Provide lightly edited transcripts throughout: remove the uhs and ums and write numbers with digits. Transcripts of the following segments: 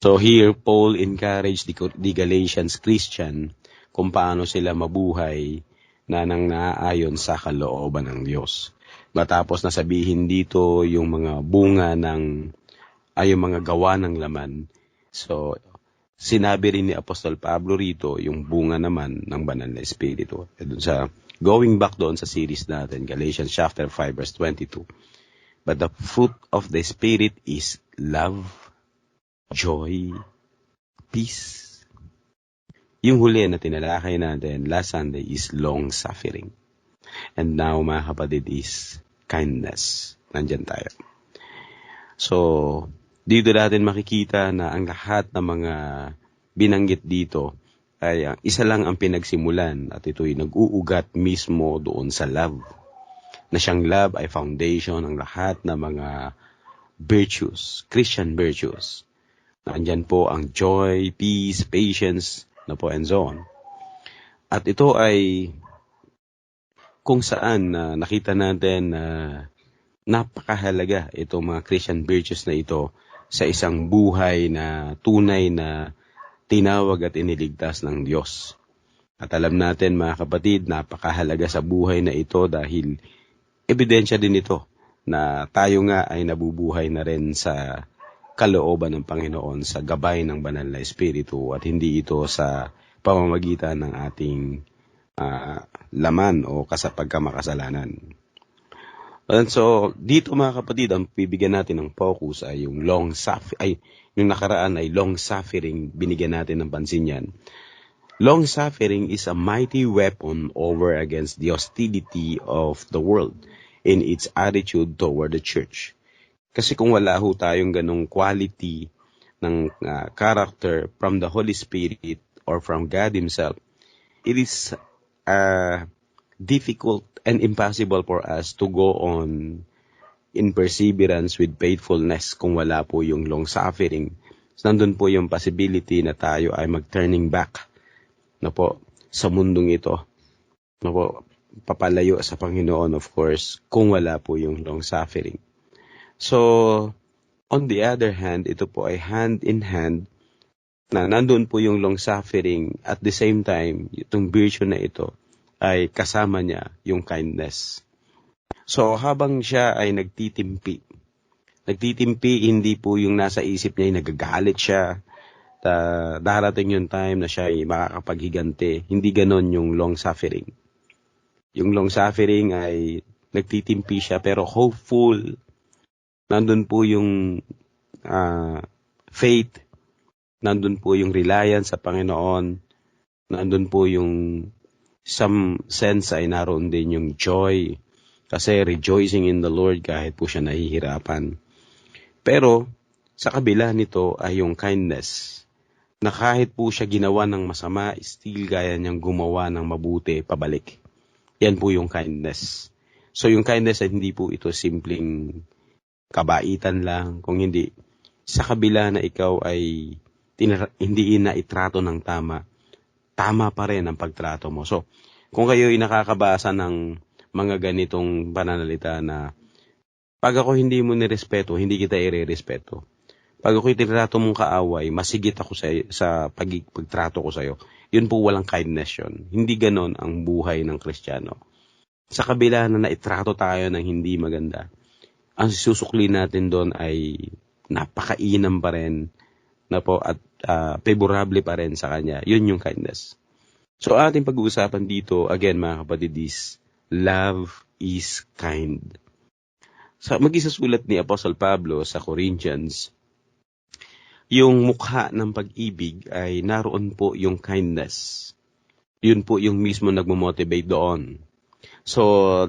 So here, Paul encouraged the Galatians Christian kung paano sila mabuhay na nang naaayon sa kalooban ng Diyos. Matapos na sabihin dito yung mga bunga yung mga gawa ng laman. So, sinabi rin ni Apostol Pablo rito yung bunga naman ng banal na Espiritu. Going back doon sa series natin, Galatians chapter 5 verse 22. But the fruit of the Spirit is love, joy, peace. Yung huli na tinalakay natin last Sunday is long-suffering. And now, mga kapatid, is kindness. Nandyan tayo. So, dito natin makikita na ang lahat ng mga binanggit dito ay isa lang ang pinagsimulan at ito'y nag-uugat mismo doon sa love. Na siyang love ay foundation ng lahat ng mga virtues, Christian virtues. Nandyan po ang joy, peace, patience, and so on. At ito ay kung saan nakita natin na napakahalaga itong mga Christian virtues na ito sa isang buhay na tunay na tinawag at iniligtas ng Diyos. At alam natin mga kapatid, napakahalaga sa buhay na ito dahil ebidensya din ito na tayo nga ay nabubuhay na rin sa kalooban ng Panginoon sa gabay ng banal na Espiritu at hindi ito sa pamamagitan ng ating laman o pagkamakasalanan. And so, dito mga kapatid, ang bibigyan natin ng focus ay yung yung nakaraan ay long-suffering, binigyan natin ng pansin yan. Long-suffering is a mighty weapon over against the hostility of the world in its attitude toward the church. Kasi kung wala ho tayong ganong quality ng character from the Holy Spirit or from God Himself, it is difficult and impossible for us to go on in perseverance with faithfulness kung wala po yung long-suffering. So, nandun po yung possibility na tayo ay mag-turning back sa mundong ito. Papalayo sa Panginoon, of course, kung wala po yung long-suffering. So, on the other hand, ito po ay hand in hand na nandun po yung long-suffering at the same time, itong virtue na ito ay kasama niya yung kindness. So, habang siya ay nagtitimpi, hindi po yung nasa isip niya ay nagagalit siya, darating yung time na siya ay makakapaghiganti. Hindi ganon yung long-suffering. Yung long-suffering ay nagtitimpi siya pero hopeful. Nandun po yung faith, nandun po yung reliance sa Panginoon, nandun po yung some sense ay naroon din yung joy, kasi rejoicing in the Lord kahit po siya nahihirapan. Pero sa kabila nito ay yung kindness, na kahit po siya ginawa ng masama, still gaya niyang gumawa ng mabuti pabalik. Yan po yung kindness. So yung kindness ay hindi po ito simpleng kabaitan lang, kung hindi sa kabila na ikaw ay hindi inaitrato ng tama pa rin ang pagtrato mo. So, kung kayo ay nakakabasa ng mga ganitong pananalita na pag ako hindi mo nirespeto, hindi kita irerespeto. Pag ako'y tinrato mong kaaway, masigit ako sa pagtrato ko sa'yo. Yun po walang kindness yun. Hindi ganon ang buhay ng Kristiyano. Sa kabila na naitrato tayo ng hindi maganda, ang susukli natin doon ay napakainam pa rin at favorable pa rin sa Kanya. Yun yung kindness. So ating pag-uusapan dito, again mga kapatid, is love is kind. Mag-isasulat ni Apostle Pablo sa Corinthians, yung mukha ng pag-ibig ay naroon po yung kindness. Yun po yung mismo nagmo-motivate doon. So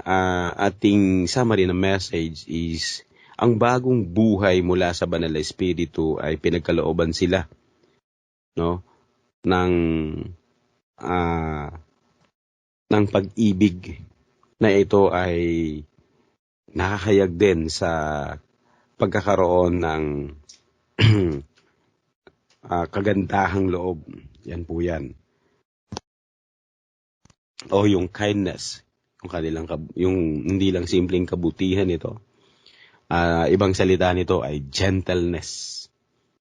ating summary ng message is, ang bagong buhay mula sa Banal na Espiritu ay pinagkalooban sila ng pag-ibig na ito ay nakakayag din sa pagkakaroon ng kagandahang loob. Yan po yan. O yung kindness, yung hindi lang simpleng kabutihan ito. Ibang salita nito ay gentleness.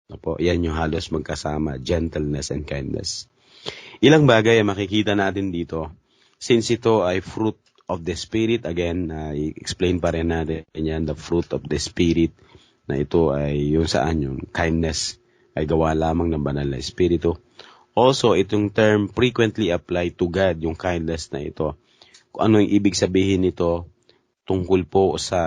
Opo, yan yung halos magkasama, gentleness and kindness. Ilang bagay ang makikita natin dito. Since ito ay fruit of the Spirit, again, i-explain pa rin natin yan, the fruit of the Spirit, na ito ay yung saan yung kindness ay gawa lamang ng banal na Espiritu. Also, itong term frequently applied to God, yung kindness na ito. Kung ano yung ibig sabihin nito tungkol po sa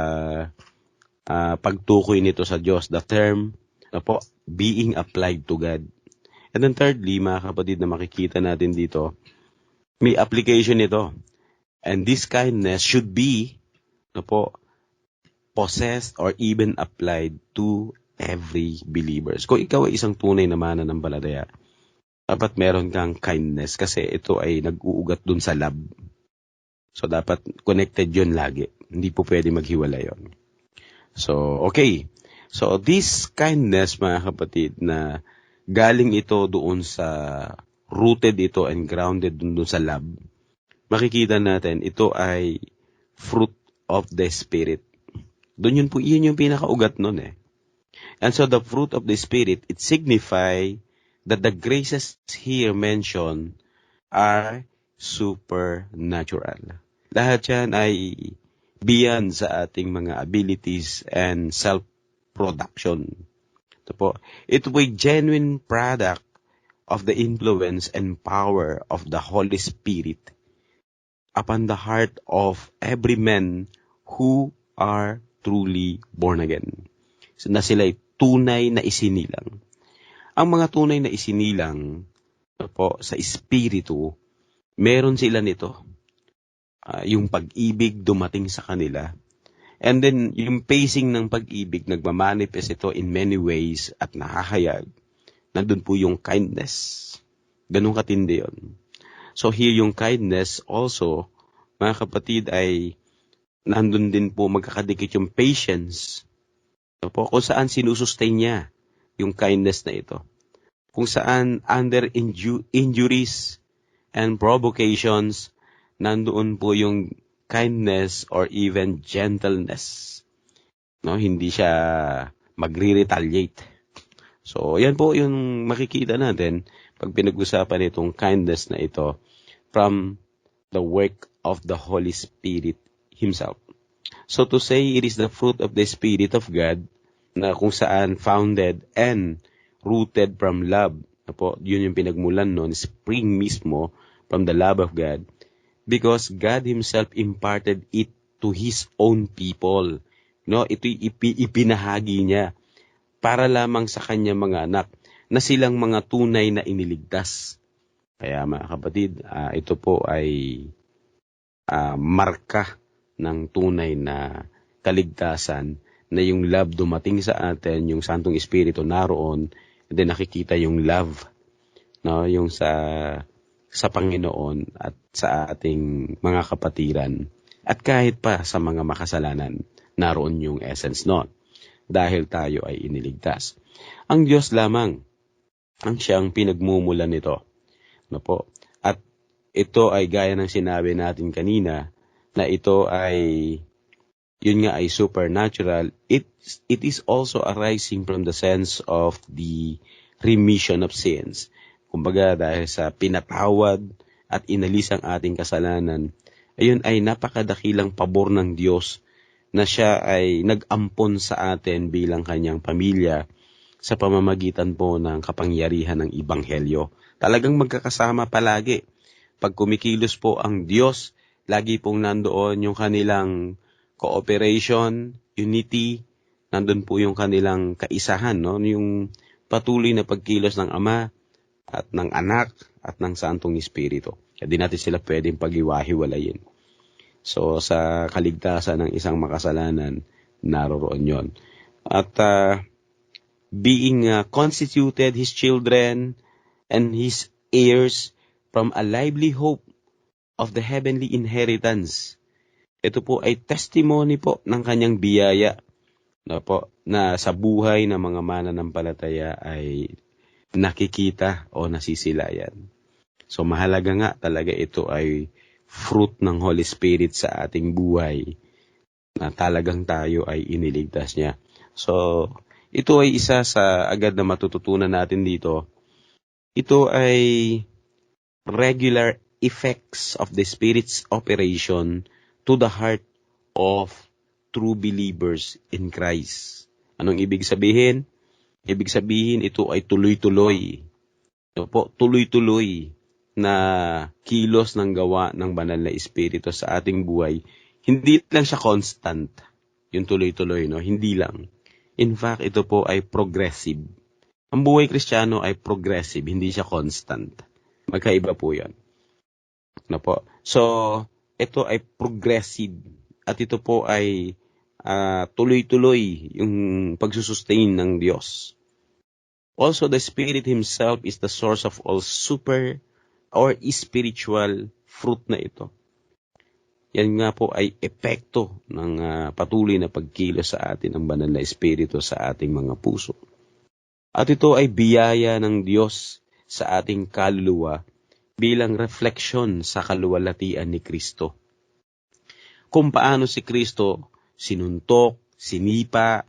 pagtukoy nito sa Diyos. The term na po, being applied to God. And then thirdly, mga kapatid na makikita natin dito, may application nito. And this kindness should be possessed or even applied to every believers. Kung ikaw ay isang tunay na mananampalataya, dapat meron kang kindness kasi ito ay nag-uugat dun sa love. So, dapat connected yun lagi. Hindi po pwede maghiwalay yun. So, okay. So, this kindness, mga kapatid, na galing ito doon sa rooted ito and grounded doon sa love, makikita natin ito ay fruit of the Spirit. Doon yun yung pinakaugat nun eh. And so the fruit of the Spirit, it signify that the graces here mentioned are supernatural. Lahat yan ay beyond sa ating mga abilities and self-production. Ito po, it was a genuine product of the influence and power of the Holy Spirit upon the heart of every man who are truly born again. So, na sila'y tunay na isinilang. Ang mga tunay na isinilang po, sa Espiritu, meron sila nito. Yung pag-ibig dumating sa kanila. And then, yung pacing ng pag-ibig, nagmamanifest ito in many ways at nakakayag. Nandun po yung kindness. Ganun katindi yun. So, here yung kindness also, mga kapatid, ay nandun din po magkakadikit yung patience. So, po, kung saan sinusustain niya yung kindness na ito. Kung saan under injuries and provocations, nandoon po yung kindness or even gentleness. No, hindi siya magre-retaliate. So, yan po yung makikita natin pag pinag-usapan itong kindness na ito from the work of the Holy Spirit Himself. So, to say it is the fruit of the Spirit of God na kung saan founded and rooted from love. Yun yung pinagmulan nun, spring mismo from the love of God. Because God Himself imparted it to His own people. No, ito ipinahagi niya para lamang sa kanyang mga anak na silang mga tunay na iniligtas. Kaya mga kapatid, ito po ay marka ng tunay na kaligtasan na yung love dumating sa atin, yung Santong Espiritu naroon, and then nakikita yung love, no, yung sa Panginoon at sa ating mga kapatiran. At kahit pa sa mga makasalanan, naroon yung essence nun. Dahil tayo ay iniligtas. Ang Diyos lamang ang siyang pinagmumulan nito. No po? At ito ay gaya ng sinabi natin kanina, na ito ay, yun nga ay supernatural. It is also arising from the sense of the remission of sins. Kumbaga dahil sa pinatawad at inalis ang ating kasalanan, ayun ay napakadakilang pabor ng Diyos na siya ay nag-ampon sa atin bilang kanyang pamilya sa pamamagitan po ng kapangyarihan ng Ebanghelyo. Talagang magkakasama palagi. Pag kumikilos po ang Diyos, lagi pong nandoon yung kanilang cooperation, unity, nandun po yung kanilang kaisahan, no? Yung patuloy na pagkilos ng Ama, at ng Anak, at ng Santong Espiritu. Kaya di natin sila pwedeng pag-iwahiwalayin. So, sa kaligtasan ng isang makasalanan, naroroon yon. At being constituted His children and His heirs from a lively hope of the heavenly inheritance. Ito po ay testimony po ng kanyang biyaya na sa buhay ng mga mananampalataya ay nakikita o nasisilayan. So mahalaga nga talaga ito ay fruit ng Holy Spirit sa ating buhay na talagang tayo ay iniligtas niya. So Ito ay isa sa agad na matututunan natin dito. Ito ay regular effects of the Spirit's operation to the heart of true believers in Christ. Anong ibig sabihin? Ibig sabihin, ito ay tuloy-tuloy. Ito po, tuloy-tuloy na kilos ng gawa ng banal na Espiritu sa ating buhay. Hindi lang siya constant, yung tuloy-tuloy, no? Hindi lang. In fact, ito po ay progressive. Ang buhay Kristiyano ay progressive, hindi siya constant. Magkaiba po yan. No po? So, ito ay progressive. At ito po ay tuloy-tuloy yung pagsusustain ng Diyos. Also, the Spirit Himself is the source of all super or spiritual fruit na ito. Yan nga po ay epekto ng patuloy na pagkilos sa atin ng banal na Espiritu sa ating mga puso. At ito ay biyaya ng Diyos sa ating kaluluwa bilang refleksyon sa kaluwalhatian ni Kristo. Kung paano si Kristo sinuntok, sinipa,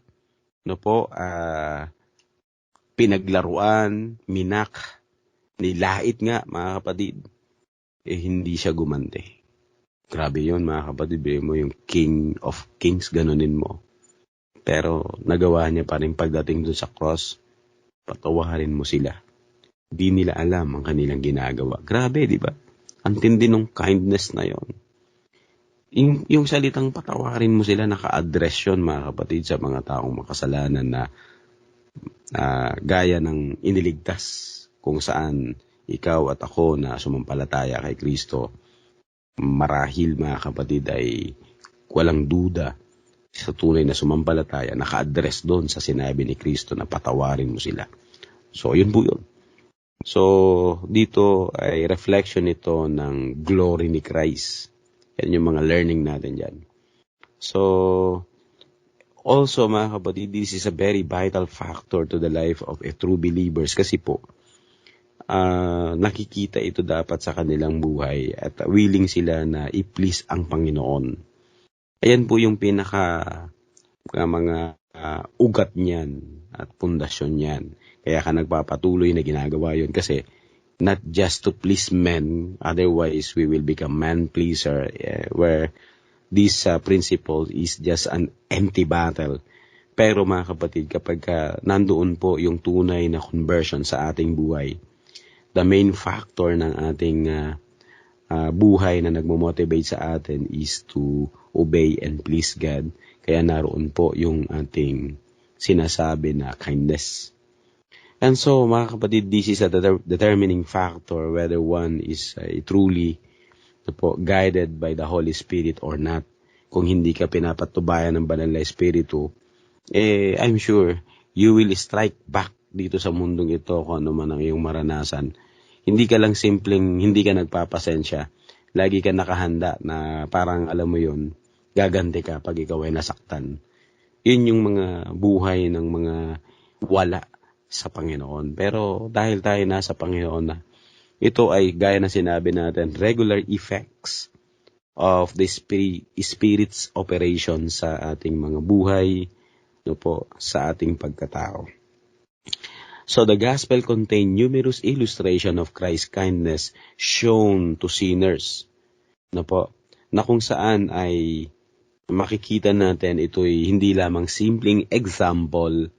pinaglaruan, minak, nilait nga mga kapatid, hindi siya gumante. Grabe yun mga kapatid, mo yung King of Kings, ganunin mo. Pero nagawa niya pa rin pagdating doon sa cross, patawarin mo sila. Di nila alam ang kanilang ginagawa. Grabe, di ba? Ang tindi ng kindness na yon. Yung salitang patawarin mo sila, naka-address yun mga kapatid sa mga taong makasalanan na gaya ng iniligtas kung saan ikaw at ako na sumampalataya kay Kristo, marahil mga kapatid ay walang duda sa tunay na sumampalataya, naka-address doon sa sinabi ni Kristo na patawarin mo sila. So, yun po yun. So, dito ay reflection ito ng glory ni Christ. Yan yung mga learning natin dyan. So, also mga kapatid, this is a very vital factor to the life of a true believers kasi po, nakikita ito dapat sa kanilang buhay at willing sila na i-please ang Panginoon. Ayan po yung mga ugat niyan at pundasyon niyan. Kaya ka nagpapatuloy na ginagawa yun kasi not just to please men, otherwise we will become man pleaser, where this principle is just an empty battle. Pero mga kapatid, kapag nandoon po yung tunay na conversion sa ating buhay, the main factor ng ating buhay na nagmo-motivate sa atin is to obey and please God. Kaya naroon po yung ating sinasabi na kindness. And so, mga kapatid, this is a determining factor whether one is truly guided by the Holy Spirit or not. Kung hindi ka pinapatubayan ng banal na Espiritu, I'm sure you will strike back dito sa mundong ito kung ano man ang iyong maranasan. Hindi ka lang hindi ka nagpapasensya. Lagi ka nakahanda na parang alam mo yun, gaganti ka pag ikaw ay nasaktan. Yun yung mga buhay ng mga wala sa Panginoon. Pero dahil tayo nasa Panginoon na, ito ay gaya na sinabi natin, regular effects of the Spirit's operation sa ating mga buhay, sa ating pagkatao. So the gospel contains numerous illustration of Christ's kindness shown to sinners. Na kung saan ay makikita natin ito'y hindi lamang simpleng example,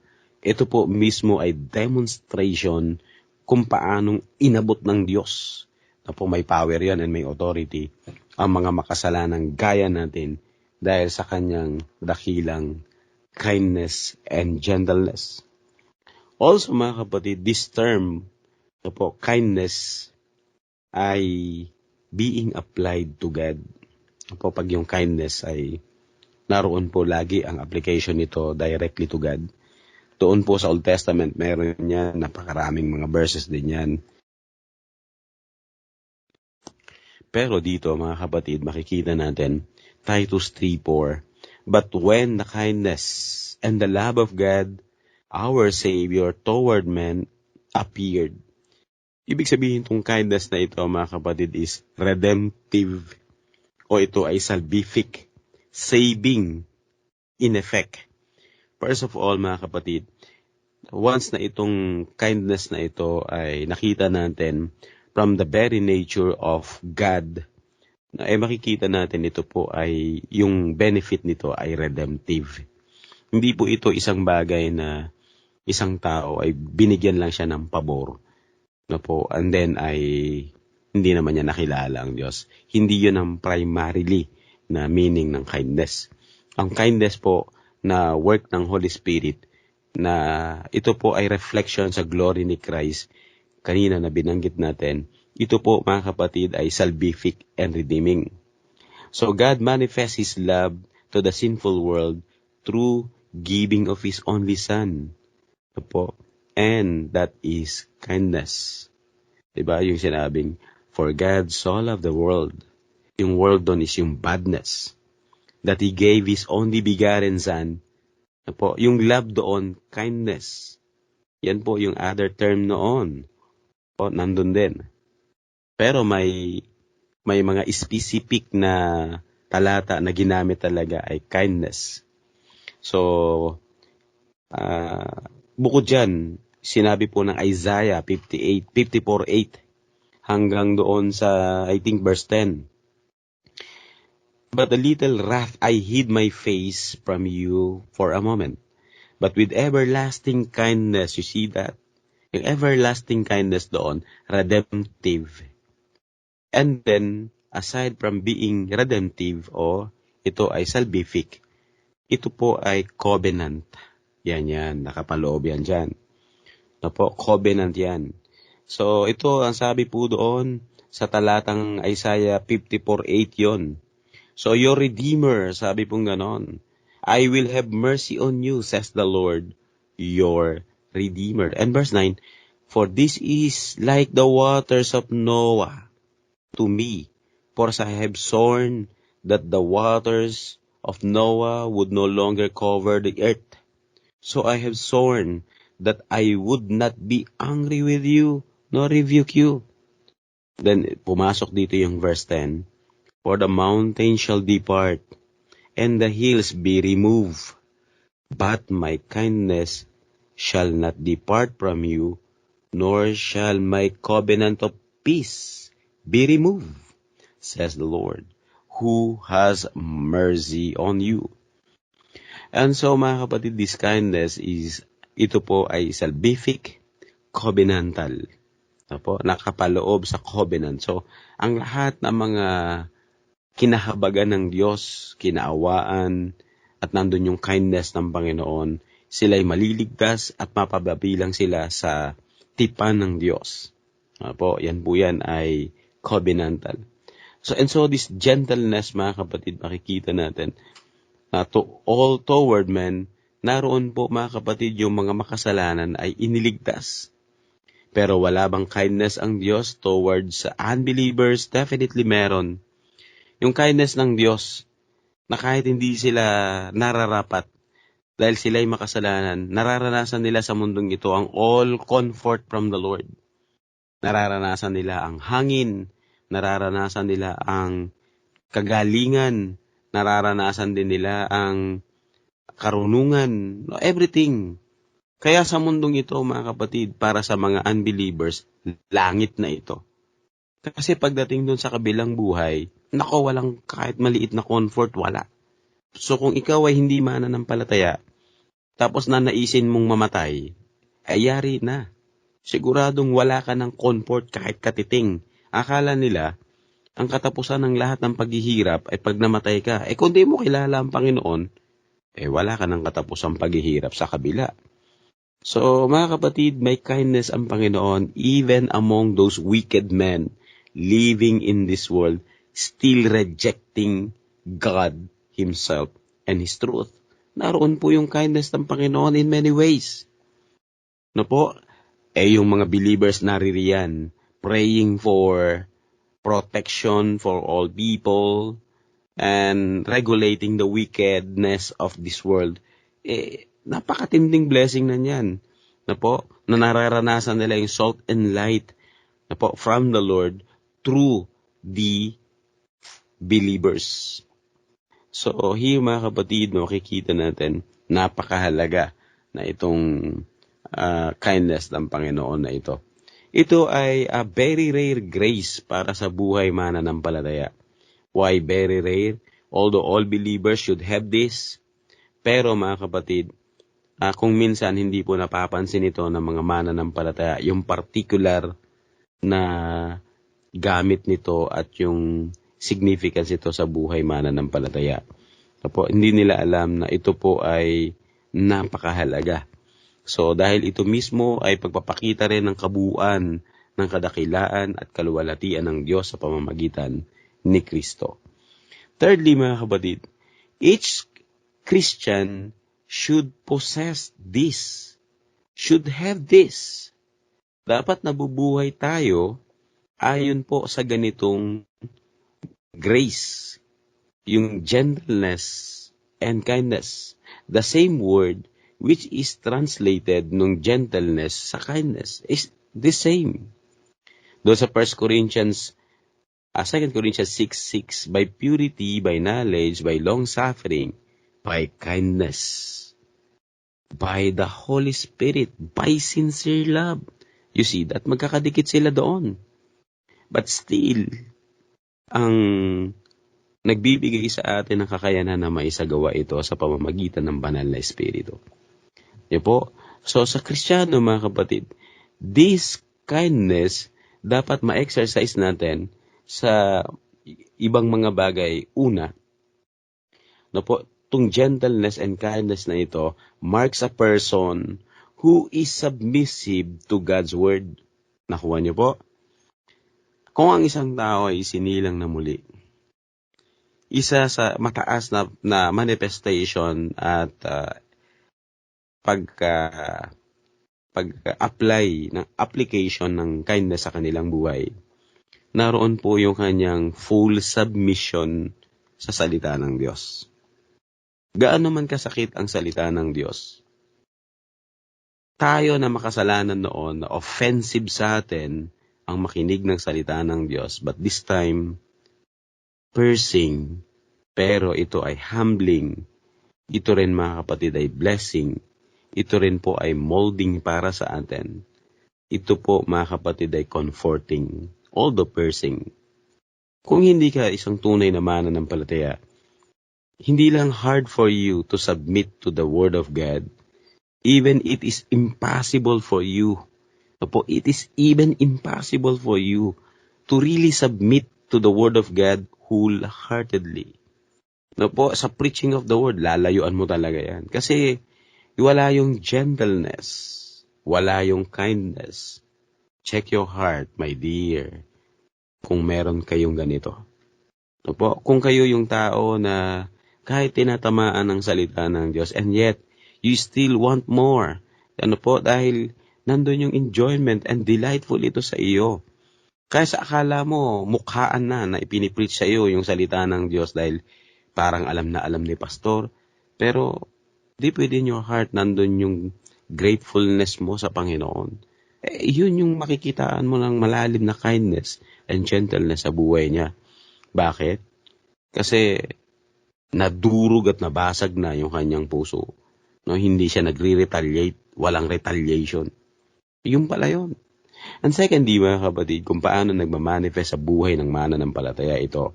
ito po mismo ay demonstration kung paanong inabot ng Diyos. May power yan and may authority ang mga makasalanang gaya natin dahil sa kanyang dakilang kindness and gentleness. Also mga kapatid, this term, kindness, ay being applied to God. Pag yung kindness ay naroon po lagi ang application nito directly to God. Doon po sa Old Testament, meron yan, napakaraming mga verses din yan. Pero dito mga kapatid, makikita natin, Titus 3:4, but when the kindness and the love of God, our Savior toward men appeared. Ibig sabihin itong kindness na ito mga kapatid is redemptive o ito ay salvific, saving in effect. First of all mga kapatid, once na itong kindness na ito ay nakita natin from the very nature of God, makikita natin ito po ay, yung benefit nito ay redemptive. Hindi po ito isang bagay na isang tao ay binigyan lang siya ng pabor, and then ay hindi naman niya nakilala ang Diyos. Hindi yun ang primarily na meaning ng kindness. Ang kindness po na work ng Holy Spirit, na ito po ay reflection sa glory ni Christ, kanina na binanggit natin, ito po mga kapatid ay salvific and redeeming. So God manifests His love to the sinful world through giving of His only Son. Ito po. And that is kindness. Diba yung sinabing, for God so loved the world. Yung world doon is yung badness. That He gave His only begotten Son. Ito po. Yung love doon, kindness. Yan po yung other term noon. O, nandun din. Pero may mga specific na talata na ginamit talaga ay kindness. So, bukod dyan, sinabi po ng Isaiah 54:8 hanggang doon sa, I think, verse 10. But a little wrath I hid my face from you for a moment. But with everlasting kindness, you see that? Yung everlasting kindness doon, redemptive. And then, aside from being redemptive, ito ay salvific, ito po ay covenant. Yan, nakapaloob yan dyan. Covenant yan. So, ito, ang sabi po doon, sa talatang Isaiah 54:8 yon. So, your Redeemer, sabi pong ganon, I will have mercy on you, says the Lord, your Redeemer. And verse 9, for this is like the waters of Noah to me, for I have sworn that the waters of Noah would no longer cover the earth. So I have sworn that I would not be angry with you, nor rebuke you. Then, pumasok dito yung verse 10, for the mountains shall depart, and the hills be removed, but my kindness shall not depart from you, nor shall my covenant of peace be removed, says the Lord, who has mercy on you. And so, mga kapatid, this kindness ito po ay salvific, covenantal. Nakapaloob sa covenant. So, ang lahat ng mga kinahabagan ng Diyos, kinaawaan, at nandun yung kindness ng Panginoon, sila'y maliligtas at mapababilang sila sa tipan ng Diyos. Yan ay covenantal. So this gentleness, mga kapatid, makikita natin na all toward men, naroon po, mga kapatid, yung mga makasalanan ay iniligtas. Pero wala bang kindness ang Diyos towards unbelievers? Definitely meron. Yung kindness ng Diyos, na kahit hindi sila nararapat, dahil sila'y makasalanan, nararanasan nila sa mundong ito ang all comfort from the Lord. Nararanasan nila ang hangin, nararanasan nila ang kagalingan, nararanasan din nila ang karunungan, everything. Kaya sa mundong ito, mga kapatid, para sa mga unbelievers, langit na ito. Kasi pagdating dun sa kabilang buhay, walang kahit maliit na comfort, wala. So kung ikaw ay hindi mananampalataya, tapos nanaisin mong mamatay, ay yari na. Siguradong wala ka ng comfort kahit katiting. Akala nila, ang katapusan ng lahat ng paghihirap ay pag namatay ka. Kung di mo kilala ang Panginoon, wala ka ng katapusang paghihirap sa kabila. So, mga kapatid, may kindness ang Panginoon even among those wicked men living in this world, still rejecting God Himself and His truth. Naroon po yung kindness ng Panginoon in many ways. Yung mga believers naririyan, praying for protection for all people, and regulating the wickedness of this world. Napakatinding blessing na yan. Na nararanasan nila yung salt and light from the Lord through the believers. So, here, mga kapatid, makikita natin, napakahalaga na itong kindness ng Panginoon na ito. Ito ay a very rare grace para sa buhay mananampalataya. Why very rare? Although all believers should have this, pero mga kapatid, kung minsan hindi po napapansin ito ng mga mananampalataya, yung particular na gamit nito at yung significance ito sa buhay mananampalataya. Hindi nila alam na ito po ay napakahalaga. So dahil ito mismo ay pagpapakita rin ng kabuuan ng kadakilaan at kaluwalhatian ng Diyos sa pamamagitan ni Kristo. Thirdly, mga kapatid, each Christian should possess this, should have this. Dapat nabubuhay tayo ayon po sa ganitong grace, yung gentleness and kindness. The same word which is translated nung gentleness sa kindness is the same. Doon sa 2 Corinthians 6:6, by purity, by knowledge, by long-suffering, by kindness, by the Holy Spirit, by sincere love. You see that? Magkakadikit sila doon. But still, ang nagbibigay sa atin ng kakayanan na maisagawa ito sa pamamagitan ng banal na Espiritu. Yan po. So sa Kristiyano, mga kapatid, this kindness dapat ma-exercise natin sa ibang mga bagay. Una, itong gentleness and kindness na ito marks a person who is submissive to God's word. Nakuha niyo po? Kung ang isang tao ay isinilang na muli, isa sa mataas na manifestation at pag-apply ng application ng kindness sa kanilang buhay, naroon po yung kanyang full submission sa salita ng Diyos. Gaano man kasakit ang salita ng Diyos, tayo na makasalanan noon, na offensive sa atin ang makinig ng salita ng Diyos, but this time, piercing, pero ito ay humbling. Ito rin, mga kapatid, ay blessing. Ito rin po ay molding para sa atin. Ito po, mga kapatid, ay comforting. Although piercing. Kung hindi ka isang tunay na mananampalataya, hindi lang hard for you to submit to the Word of God. Even it is impossible for you. It is even impossible for you to really submit to the Word of God wholeheartedly. Sa preaching of the Word, lalayuan mo talaga yan. Kasi wala yung gentleness, wala yung kindness. Check your heart, my dear, kung meron kayong ganito. Kung kayo yung tao na kahit tinatamaan ng salita ng Diyos, and yet, you still want more. Dahil nandun yung enjoyment and delightful ito sa iyo. Kaya sa akala mo, mukhaan na ipinipreach sa iyo yung salita ng Diyos dahil parang alam na alam ni pastor. Pero, deep within your heart, nandun yung gratefulness mo sa Panginoon. Yun yung makikitaan mo ng malalim na kindness and gentleness sa buhay niya. Bakit? Kasi, nadurog at nabasag na yung kanyang puso. Hindi siya nagre-retaliate, walang retaliation. Yung pala yun. And secondly, mga kapatid, kung paano nagmamanifest sa buhay ng mananampalataya ito,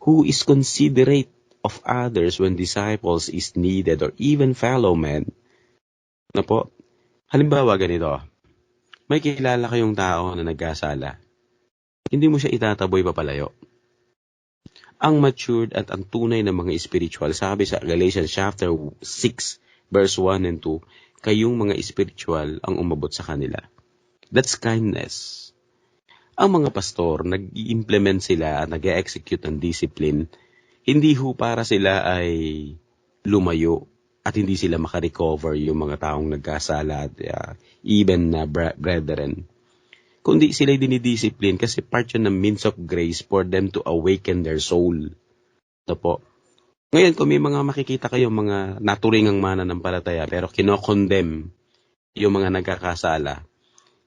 who is considerate of others when disciples is needed or even fellow men. Halimbawa ganito, may kilala kayong tao na nagkasala. Hindi mo siya itataboy papalayo. Ang matured at ang tunay na mga spiritual, sabi sa Galatians chapter 6, verse 1 and 2, kayong mga spiritual ang umabot sa kanila. That's kindness. Ang mga pastor, nag-i-implement sila at nag-execute ng discipline, hindi ho para sila ay lumayo at hindi sila makarecover yung mga taong nagkasala at even na brethren. Kundi sila dinidiscipline kasi part yun ng means of grace for them to awaken their soul. Ngayon, kung may mga makikita kayo, mga naturingang mananampalataya, pero kinokondemn yung mga nagkakasala,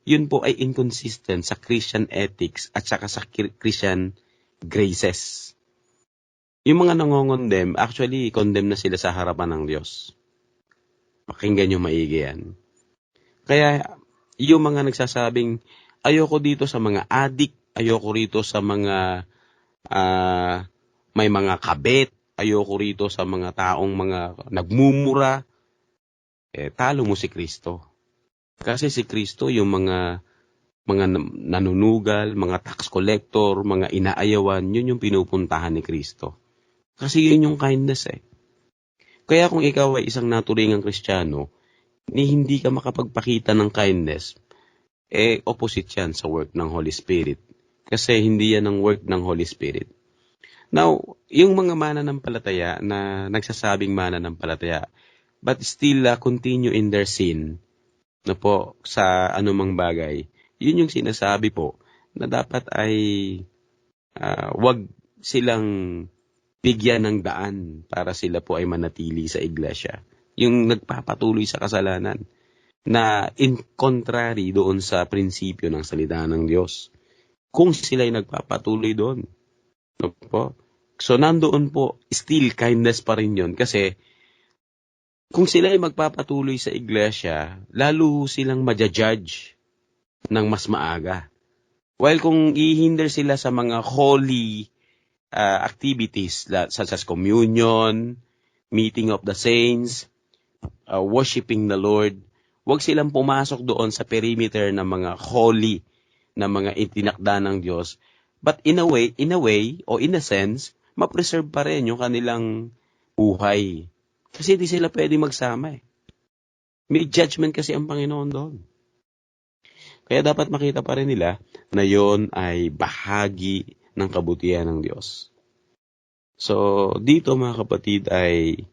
yun po ay inconsistent sa Christian ethics at saka sa Christian graces. Yung mga nangongondemn, actually, condemn na sila sa harapan ng Diyos. Pakinggan nyo maigi yan. Kaya yung mga nagsasabing, ayoko dito sa mga addict, ayoko rito sa mga may mga kabit, ayoko rito sa mga taong mga nagmumura, talo mo si Kristo. Kasi si Kristo yung mga nanunugal, mga tax collector, mga inaayawan, yun yung pinupuntahan ni Kristo. Kasi yun yung kindness eh. Kaya kung ikaw ay isang naturingang Kristiyano, ni hindi ka makapagpakita ng kindness, opposite yan sa work ng Holy Spirit. Kasi hindi yan ang work ng Holy Spirit. Now, yung mga mananampalataya na nagsasabing mananampalataya, but still continue in their sin, na po, sa anumang bagay, yun yung sinasabi po, na dapat ay wag silang bigyan ng daan para sila po ay manatili sa iglesia. Yung nagpapatuloy sa kasalanan na in contrary doon sa prinsipyo ng salita ng Diyos. Kung sila ay nagpapatuloy doon. No po? So nandoon po, still kindness pa rin yun. Kasi kung sila ay magpapatuloy sa iglesia, lalo silang madjudge ng mas maaga. While kung ihinder sila sa mga holy activities such as communion, meeting of the saints, worshiping the Lord, huwag silang pumasok doon sa perimeter ng mga holy na mga itinakda ng Diyos. But in a way, o in a sense, ma-preserve pa rin yung kanilang buhay. Kasi hindi sila pwede magsama eh. May judgment kasi ang Panginoon doon. Kaya dapat makita pa rin nila na yon ay bahagi ng kabutihan ng Diyos. So, dito mga kapatid ay,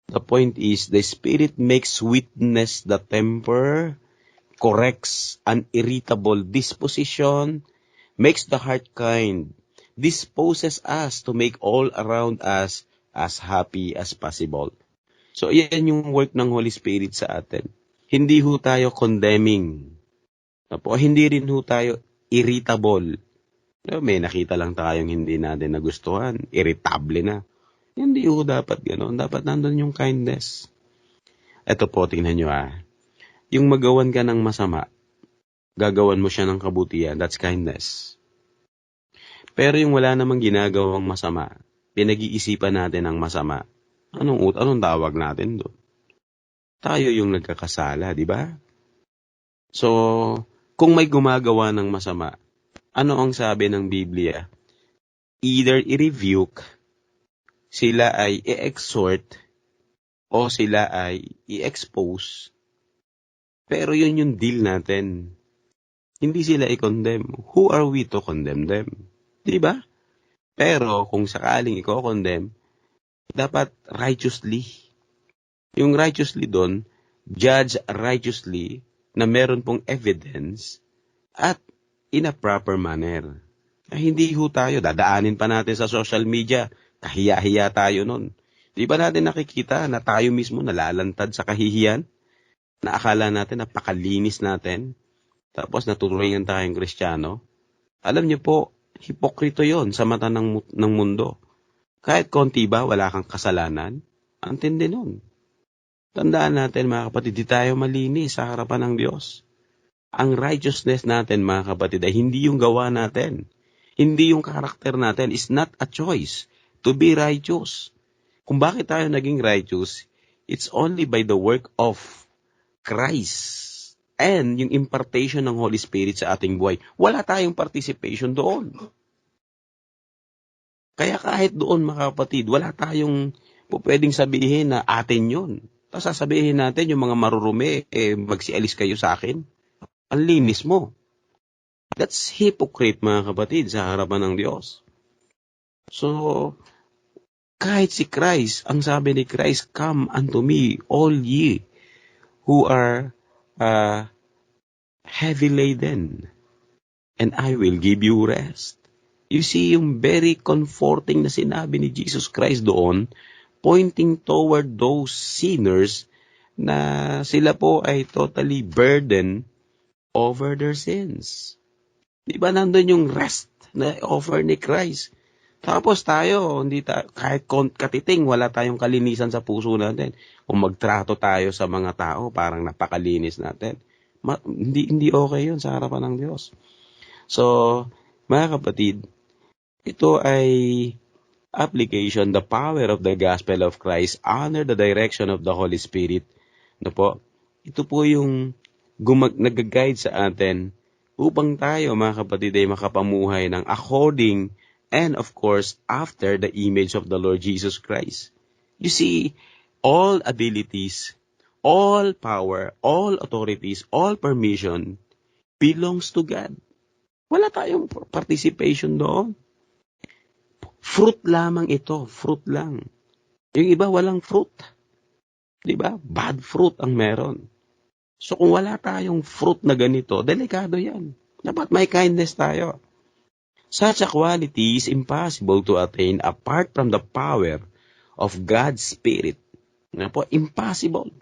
the point is, the Spirit makes witness the temper, corrects an irritable disposition, makes the heart kind, disposes us to make all around us as happy as possible. So, yan yung work ng Holy Spirit sa atin. Hindi ho tayo condemning. Hindi rin ho tayo irritable. May nakita lang tayong hindi natin nagustuhan, irritable na. Hindi ho dapat gano'n. Dapat nandun yung kindness. Ito po, tingnan nyo Yung magawan ka ng masama, gagawan mo siya ng kabutihan. That's kindness. Pero yung wala namang ginagawang masama, pinag-iisipan natin ang masama. Anong tawag natin doon? Tayo yung nagkakasala, di ba? So, kung may gumagawa ng masama, ano ang sabi ng Biblia? Either i-rebuke, sila ay i-exhort, o sila ay i-expose. Pero yun yung deal natin. Hindi sila i-condemn. Who are we to condemn them? Diba? Pero kung sakaling i-condemn, dapat righteously. Yung righteously doon, judge righteously na meron pong evidence at in a proper manner. Hindi ho tayo, dadaanin pa natin sa social media, kahiya-hiya tayo nun. Di ba natin nakikita na tayo mismo nalalantad sa kahihiyan? Na akala natin napakalinis natin, tapos natuturingan tayong Kristiyano? Alam niyo po, hipokrito yon sa mata ng mundo. Kahit konti ba, wala kang kasalanan? Ang tindi nun. Tandaan natin mga kapatid, di tayo malinis sa harapan ng Diyos. Ang righteousness natin mga kapatid ay hindi yung gawa natin. Hindi yung karakter natin. It's not a choice to be righteous. Kung bakit tayo naging righteous, it's only by the work of Christ and yung impartation ng Holy Spirit sa ating buhay. Wala tayong participation doon. Kaya kahit doon mga kapatid, wala tayong pwedeng sabihin na atin yun. Tapos sasabihin natin yung mga marurumi, magsialis kayo sa akin. Ang linis mo. That's hypocrite mga kapatid sa harapan ng Diyos. So, kahit si Christ, ang sabi ni Christ, come unto me, all ye who are heavy laden, and I will give you rest. You see, yung very comforting na sinabi ni Jesus Christ doon, pointing toward those sinners na sila po ay totally burdened over their sins. Di ba nandun yung rest na offer ni Christ? Tapos tayo, kahit katiting, wala tayong kalinisan sa puso natin. Kung magtrato tayo sa mga tao, parang napakalinis natin. Hindi okay yun sa harapan ng Diyos. So, mga kapatid, ito ay application, the power of the gospel of Christ under the direction of the Holy Spirit. No po? Ito po yung nag-guide sa atin upang tayo, mga kapatid, ay makapamuhay ng according and of course, after the image of the Lord Jesus Christ. You see, all abilities, all power, all authorities, all permission belongs to God. Wala tayong participation doon. Fruit lamang ito, fruit lang. Yung iba walang fruit. 'Di ba? Bad fruit ang meron. So kung wala tayong fruit na ganito, delikado 'yan. Dapat may kindness tayo. Such a quality is impossible to attain apart from the power of God's Spirit. Ano po? Impossible.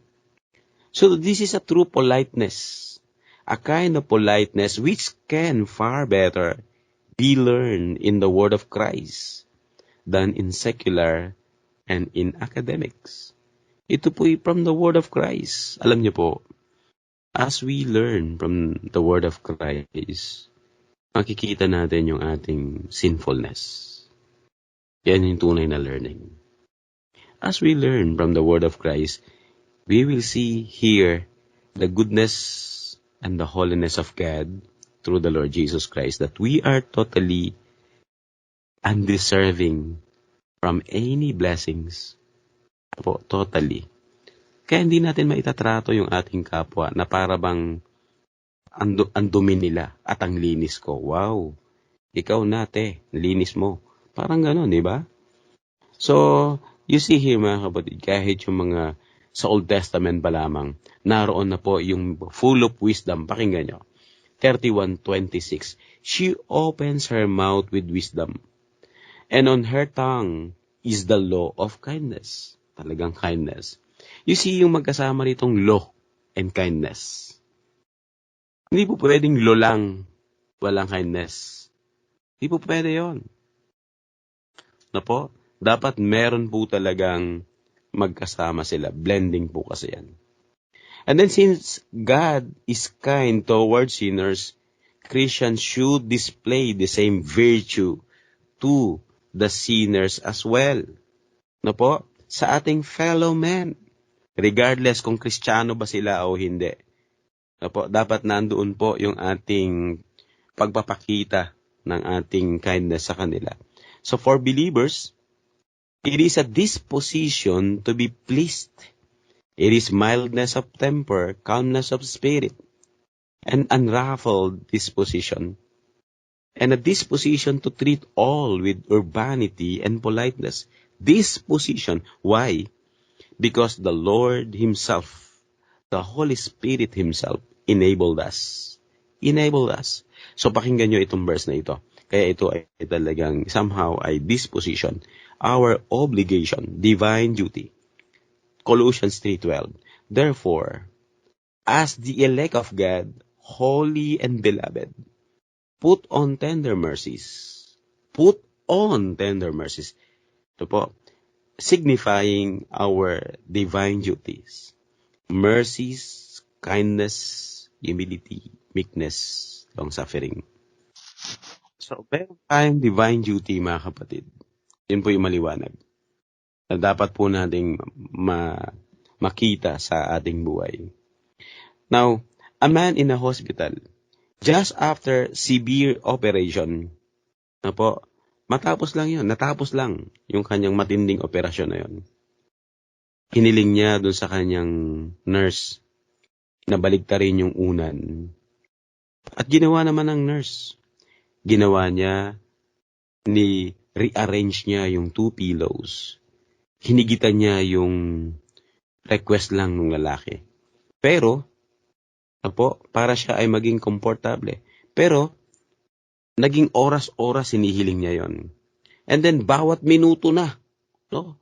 So this is a true politeness. A kind of politeness which can far better be learned in the Word of Christ than in secular and in academics. Ito po from the Word of Christ. Alam niyo po, as we learn from the Word of Christ, makikita natin yung ating sinfulness. Yan yung tunay na learning. As we learn from the Word of Christ, we will see here the goodness and the holiness of God through the Lord Jesus Christ, that we are totally undeserving from any blessings. Po, totally. Kaya hindi natin maitatrato yung ating kapwa na para bang ang dumi nila at ang linis ko. Wow! Ikaw nate, linis mo. Parang gano'n, di ba? So, you see here mga kapatid, kahit yung mga sa Old Testament pa lamang, naroon na po yung full of wisdom. Pakinggan nyo. 31:26. She opens her mouth with wisdom, and on her tongue is the law of kindness. Talagang kindness. You see yung magkasama nitong law and kindness. Hindi po pwedeng law lang, walang kindness. Hindi po pwede yun. Na po? Dapat meron po talagang magkasama sila. Blending po kasi yan. And then since God is kind towards sinners, Christians should display the same virtue to the sinners as well. No po? Sa ating fellow men. Regardless kung Kristiyano ba sila o hindi. No po? Dapat nandoon po yung ating pagpapakita ng ating kindness sa kanila. So for believers, it is a disposition to be pleased. It is mildness of temper, calmness of spirit, an unruffled disposition, and a disposition to treat all with urbanity and politeness. Disposition. Why? Because the Lord Himself, the Holy Spirit Himself, enabled us. Enabled us. So pakinggan nyo itong verse na ito. Kaya ito ay talagang somehow ay disposition. Our obligation, divine duty. Colossians 3:12. Therefore, as the elect of God, holy and beloved, put on tender mercies. Put on tender mercies. Ito po, signifying our divine duties. Mercies, kindness, humility, meekness, long-suffering. So, meron tayong divine duty, mga kapatid. Yun po yung maliwanag na dapat po nating makita sa ating buhay. Now, a man in a hospital, just after severe operation, na po, natapos lang yung kanyang matinding operasyon na yun. Hiniling niya dun sa kanyang nurse na baligtarin yung unan. At ginawa naman ng nurse. Ginawa niya, rearrange niya yung 2 pillows. Hinigitan niya yung request lang ng lalaki. Pero, para siya ay maging komportable. Pero, naging oras-oras hinihiling niya yon. And then, bawat minuto na, no?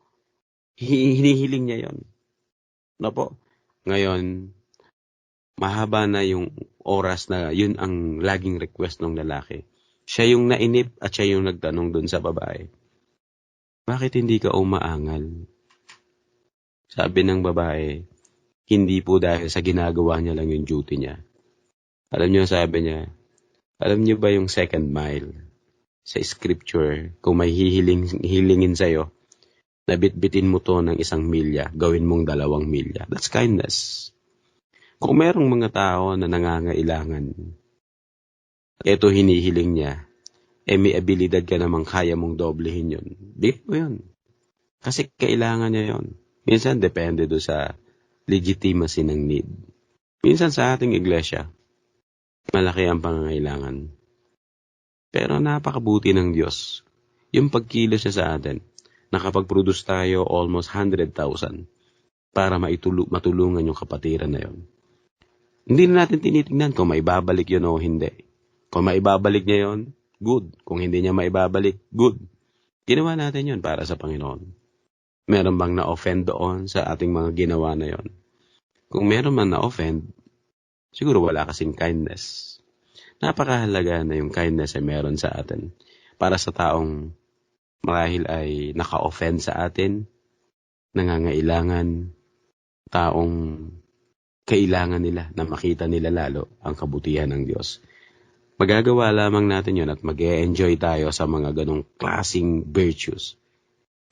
Hinihiling niya yon. No po? Ngayon, mahaba na yung oras na yun ang laging request ng lalaki. Siya yung nainip at siya yung nagtanong dun sa babae. Bakit hindi ka umaangal? Sabi ng babae, hindi po dahil sa ginagawa niya lang yung duty niya. Alam niyo, sabi niya, alam niyo ba yung second mile sa scripture, kung may hilingin sa'yo, na bitbitin mo to ng 1 milya, gawin mong 2 milya. That's kindness. Kung merong mga tao na nangangailangan, ito hinihiling niya, may abilidad ka namang kaya mong doblehin yun. Bigay mo yun. Kasi kailangan niya yun. Minsan, depende do sa legitimacy ng need. Minsan sa ating iglesia, malaki ang pangangailangan. Pero napakabuti ng Diyos. Yung pagkilos niya sa atin, nakapag-produce tayo almost 100,000 para matulungan yung kapatiran na yun. Hindi na natin tinitingnan kung maibabalik yun o hindi. Kung maibabalik niya yun, good. Kung hindi niya maibabalik, good. Ginawa natin yun para sa Panginoon. Meron bang na-offend doon sa ating mga ginawa na yun? Kung meron man na-offend, siguro wala kasing kindness. Napakahalaga na yung kindness ay meron sa atin para sa taong marahil ay naka-offend sa atin, nangangailangan, taong kailangan nila na makita nila lalo ang kabutihan ng Diyos. Magagawa lamang natin yun at mag-e-enjoy tayo sa mga ganong klaseng virtues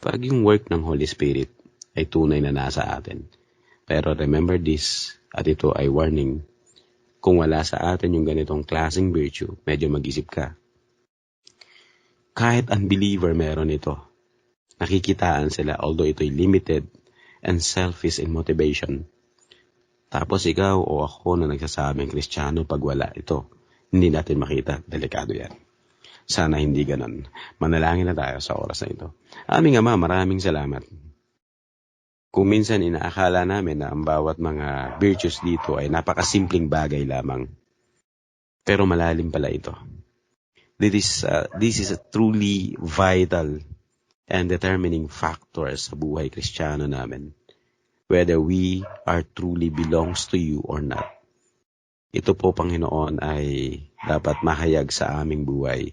pag yung work ng Holy Spirit ay tunay na nasa atin. Pero remember this, at ito ay warning, kung wala sa atin yung ganitong klaseng virtue, medyo mag-isip ka. Kahit unbeliever meron ito. Nakikitaan sila, although ito'y limited and selfish in motivation. Tapos ikaw o ako na nagsasabing Kristiyano, pag wala ito, hindi natin makita. Delikado yan. Sana hindi ganon. Manalangin na tayo sa oras na ito. Aming Ama, maraming salamat. Kung minsan inaakala namin na ang bawat mga virtues dito ay napakasimpleng bagay lamang. Pero malalim pala ito. This is a truly vital and determining factor sa buhay Kristiyano namin. Whether we are truly belongs to you or not. Ito po, Panginoon, ay dapat mahayag sa aming buhay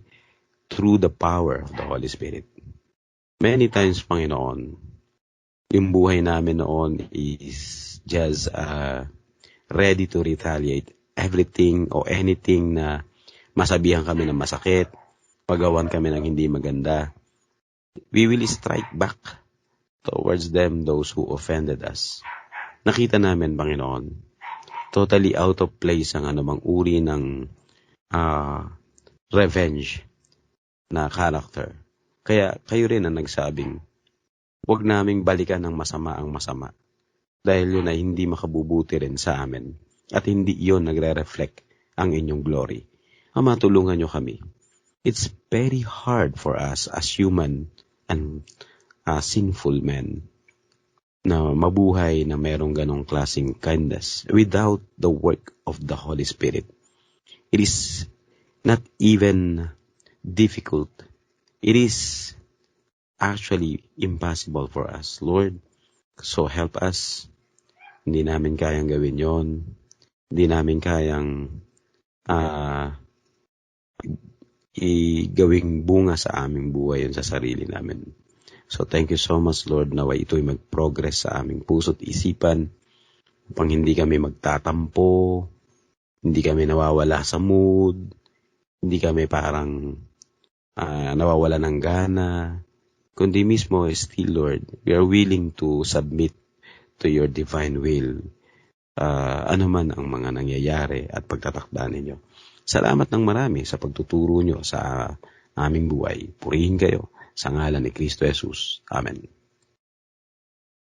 through the power of the Holy Spirit. Many times, Panginoon, yung buhay namin noon is just ready to retaliate everything or anything na masabihan kami ng masakit, pagawan kami ng hindi maganda. We will strike back towards them, those who offended us. Nakita namin, Panginoon, totally out of place ang anumang uri ng revenge na character. Kaya kayo rin ang nagsabing, huwag naming balikan ng masama ang masama. Dahil yun ay hindi makabubuti rin sa amin. At hindi yun nagre-reflect ang inyong glory. Ama, tulungan nyo kami. It's very hard for us as human and sinful men na mabuhay na merong ganong klaseng kindness without the work of the Holy Spirit. It is not even difficult. It is actually impossible for us, Lord. So help us. Hindi namin kayang gawin yon. Hindi namin kayang gawing bunga sa aming buhay yun sa sarili namin. So thank you so much, Lord, na ito'y mag-progress sa aming puso't isipan upang hindi kami magtatampo, hindi kami nawawala sa mood, hindi kami parang nawawala ng gana, kundi mismo, still, Lord, we are willing to submit to your divine will. Ano man ang mga nangyayari at pagtatakda ninyo. Salamat ng marami sa pagtuturo nyo sa aming buhay. Purihin kayo sa ngalan ni Kristo Jesus. Amen.